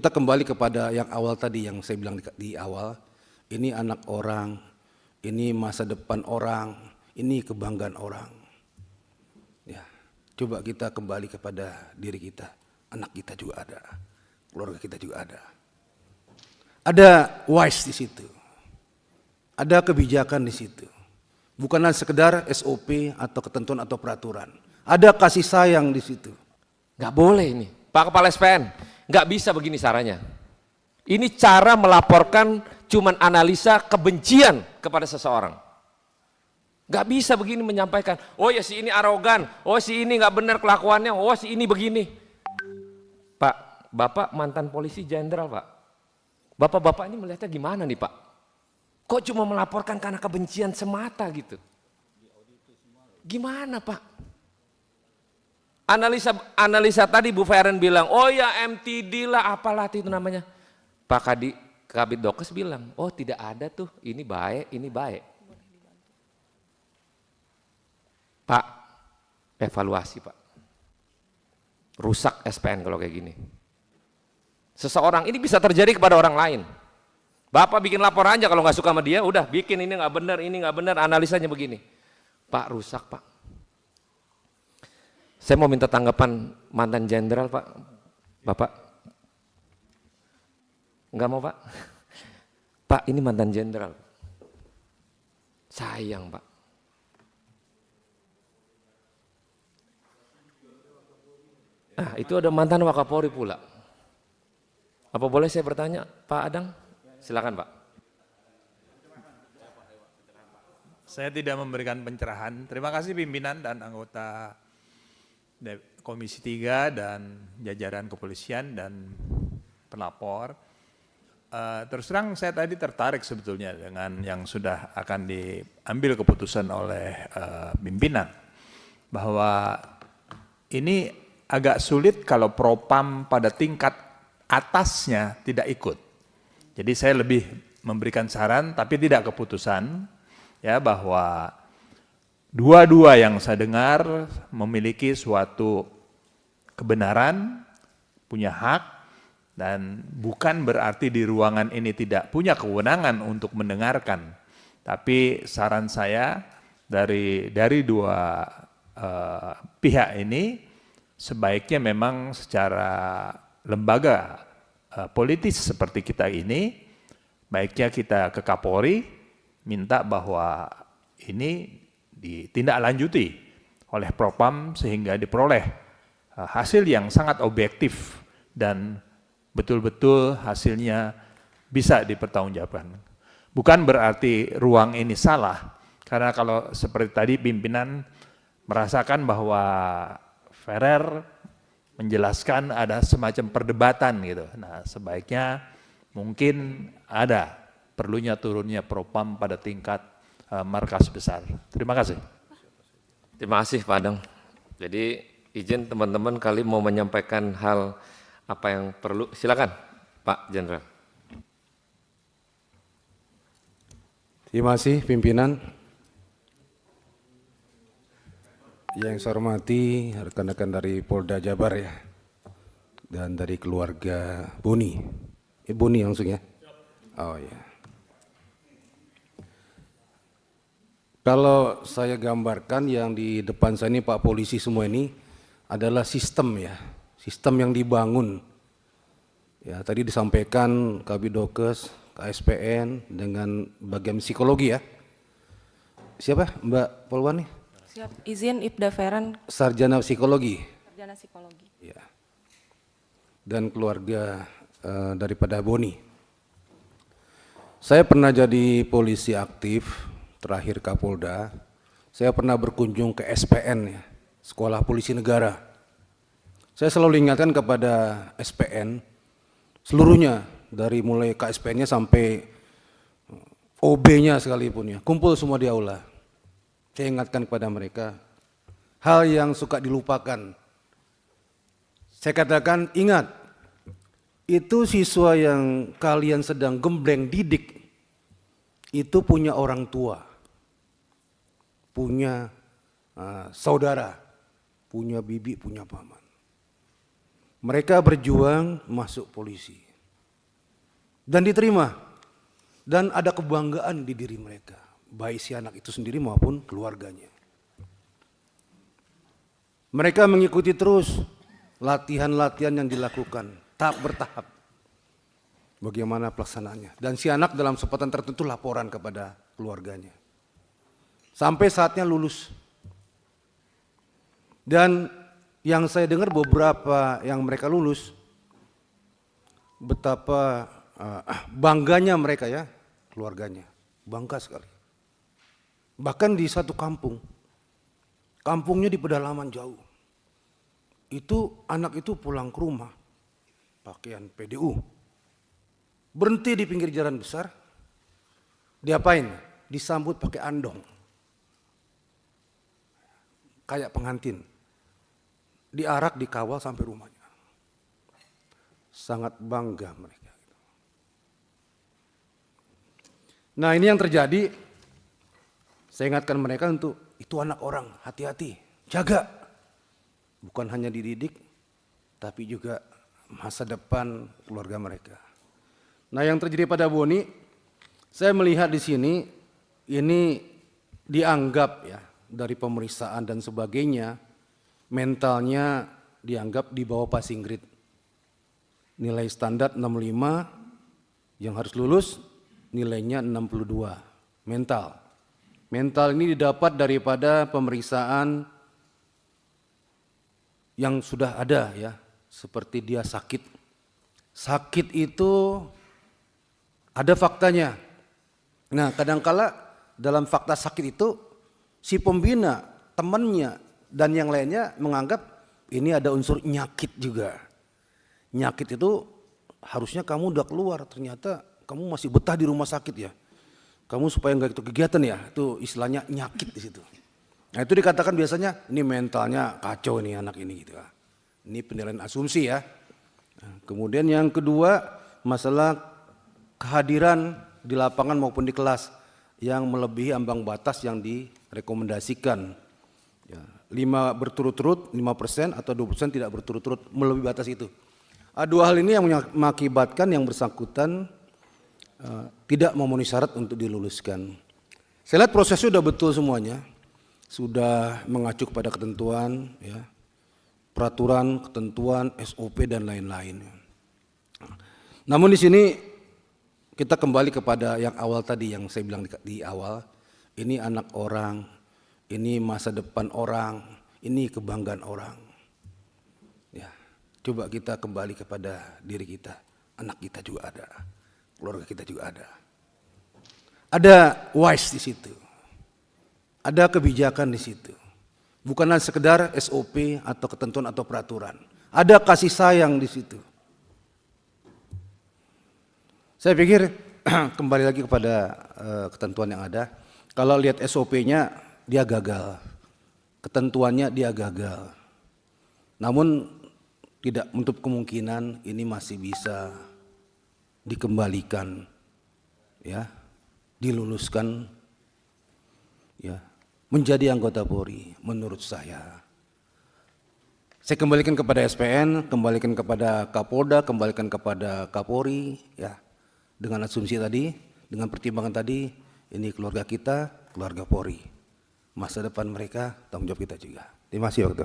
Kita kembali kepada yang awal tadi, yang saya bilang di awal, ini anak orang, ini masa depan orang, ini kebanggaan orang. Ya, coba kita kembali kepada diri kita, anak kita juga ada, keluarga kita juga ada. Ada wise di situ, ada kebijakan di situ, bukanlah sekedar SOP atau ketentuan atau peraturan. Ada kasih sayang di situ. Nggak boleh ini, Pak Kepala SPN, nggak bisa begini caranya. Ini cara melaporkan cuman analisa kebencian kepada seseorang. Nggak bisa begini menyampaikan, oh ya si ini arogan, oh si ini nggak benar kelakuannya, oh si ini begini. Pak, Bapak mantan polisi jenderal Pak. Bapak-bapak ini melihatnya gimana nih Pak? Kok cuma melaporkan karena kebencian semata gitu? Gimana Pak? Analisa tadi Bu Feren bilang, oh ya MTD lah apalah itu namanya. Pak Kabid Dokes bilang, oh tidak ada tuh, ini baik, ini baik. Pak, evaluasi Pak. Rusak SPN kalau kayak gini. Seseorang, ini bisa terjadi kepada orang lain. Bapak bikin laporan aja kalau nggak suka sama dia, udah bikin ini nggak benar, analisanya begini. Pak, rusak Pak. Saya mau minta tanggapan mantan jenderal Pak. Bapak? Enggak mau Pak? Pak, ini mantan jenderal. Sayang Pak. Nah, itu ada mantan Wakapolri pula. Apa boleh saya bertanya Pak Adang? Silakan Pak. Saya tidak memberikan pencerahan. Terima kasih pimpinan dan anggota Komisi 3 dan jajaran kepolisian dan pelapor. Terus terang saya tadi tertarik sebetulnya dengan yang sudah akan diambil keputusan oleh pimpinan. Bahwa ini agak sulit kalau propam pada tingkat atasnya tidak ikut. Jadi saya lebih memberikan saran tapi tidak keputusan ya bahwa dua-dua yang saya dengar memiliki suatu kebenaran, punya hak, dan bukan berarti di ruangan ini tidak punya kewenangan untuk mendengarkan. Tapi saran saya dari dua pihak ini sebaiknya memang secara lembaga politis seperti kita ini, baiknya kita ke Kapolri minta bahwa ini ditindaklanjuti oleh Propam sehingga diperoleh hasil yang sangat objektif dan betul-betul hasilnya bisa dipertanggungjawabkan. Bukan berarti ruang ini salah, karena kalau seperti tadi pimpinan merasakan bahwa Ferrer menjelaskan ada semacam perdebatan gitu. Nah, sebaiknya mungkin ada perlunya turunnya Propam pada tingkat markas besar. Terima kasih. Terima kasih Pak Adang. Jadi izin teman-teman kali mau menyampaikan hal apa yang perlu. Silakan Pak Jenderal. Terima kasih pimpinan. Yang saya hormati rekan-rekan dari Polda Jabar ya, dan dari keluarga Boni. Boni langsung ya? Oh ya. Kalau saya gambarkan yang di depan saya ini Pak Polisi semua ini adalah sistem ya, sistem yang dibangun. Ya tadi disampaikan Kabid Dokes, KSPN dengan bagian psikologi ya. Siapa Mbak Polwan nih? Siap, izin Ibda Feren. Sarjana psikologi. Sarjana psikologi. Ya. Dan keluarga daripada Boni. Saya pernah jadi polisi aktif, terakhir Kapolda. Saya pernah berkunjung ke SPN ya, Sekolah Polisi Negara. Saya selalu ingatkan kepada SPN, seluruhnya dari mulai KSPN-nya sampai OB-nya sekalipun ya, kumpul semua di aula. Saya ingatkan kepada mereka, hal yang suka dilupakan. Saya katakan, ingat, itu siswa yang kalian sedang gembleng didik, itu punya orang tua, punya saudara, punya bibi, punya paman. Mereka berjuang masuk polisi. dan diterima. Dan ada kebanggaan di diri mereka, baik si anak itu sendiri maupun keluarganya. Mereka mengikuti terus latihan-latihan yang dilakukan, tahap bertahap. Bagaimana pelaksanaannya. Dan si anak dalam kesempatan tertentu laporan kepada keluarganya. Sampai saatnya lulus. Dan yang saya dengar beberapa yang mereka lulus, betapa bangganya mereka ya, keluarganya. Bangga sekali. Bahkan di satu kampung, kampungnya di pedalaman jauh. Itu anak itu pulang ke rumah, pakaian PDU. Berhenti di pinggir jalan besar, diapain? Disambut pakai andong. Kayak pengantin. Diarak, dikawal sampai rumahnya. Sangat bangga mereka. Nah ini yang terjadi, saya ingatkan mereka untuk, itu anak orang, hati-hati, jaga. Bukan hanya dididik, tapi juga masa depan keluarga mereka. Nah yang terjadi pada Boni, saya melihat di sini, ini dianggap ya, dari pemeriksaan dan sebagainya, mentalnya dianggap di bawah passing grade. Nilai standar 65, yang harus lulus nilainya 62, mental. Mental ini didapat daripada pemeriksaan yang sudah ada ya, seperti dia sakit. Sakit itu ada faktanya. Nah kadangkala dalam fakta sakit itu, si pembina, temannya, dan yang lainnya menganggap ini ada unsur nyakit juga. Nyakit itu harusnya kamu udah keluar, ternyata kamu masih betah di rumah sakit ya. Kamu supaya nggak itu kegiatan ya, itu istilahnya nyakit di situ. Nah itu dikatakan biasanya ini mentalnya kacau nih anak ini gitu. Ini penilaian asumsi ya. Nah, kemudian yang kedua masalah kehadiran di lapangan maupun di kelas yang melebihi ambang batas yang direkomendasikan. Ya, 5 berturut-turut, 5% atau 20% tidak berturut-turut melebihi batas itu. Dua hal ini yang mengakibatkan yang bersangkutan tidak memenuhi syarat untuk diluluskan. Saya lihat prosesnya sudah betul semuanya, sudah mengacu kepada ketentuan, ya, peraturan, ketentuan, SOP dan lain-lain. Namun di sini kita kembali kepada yang awal tadi yang saya bilang di awal, ini anak orang, ini masa depan orang, ini kebanggaan orang. Ya, coba kita kembali kepada diri kita, anak kita juga ada. Keluarga kita juga ada. Ada wise di situ. Ada kebijakan di situ. Bukan hanya sekedar SOP atau ketentuan atau peraturan. Ada kasih sayang di situ. Saya pikir kembali lagi kepada ketentuan yang ada. Kalau lihat SOP-nya dia gagal. Ketentuannya dia gagal. Namun tidak menutup kemungkinan ini masih bisa dikembalikan, ya, diluluskan, ya, menjadi anggota Polri. Menurut saya kembalikan kepada SPN, kembalikan kepada Kapolda, kembalikan kepada Kapolri, ya, dengan asumsi tadi, dengan pertimbangan tadi, ini keluarga kita, keluarga Polri, masa depan mereka tanggung jawab kita juga. Terima kasih waktu.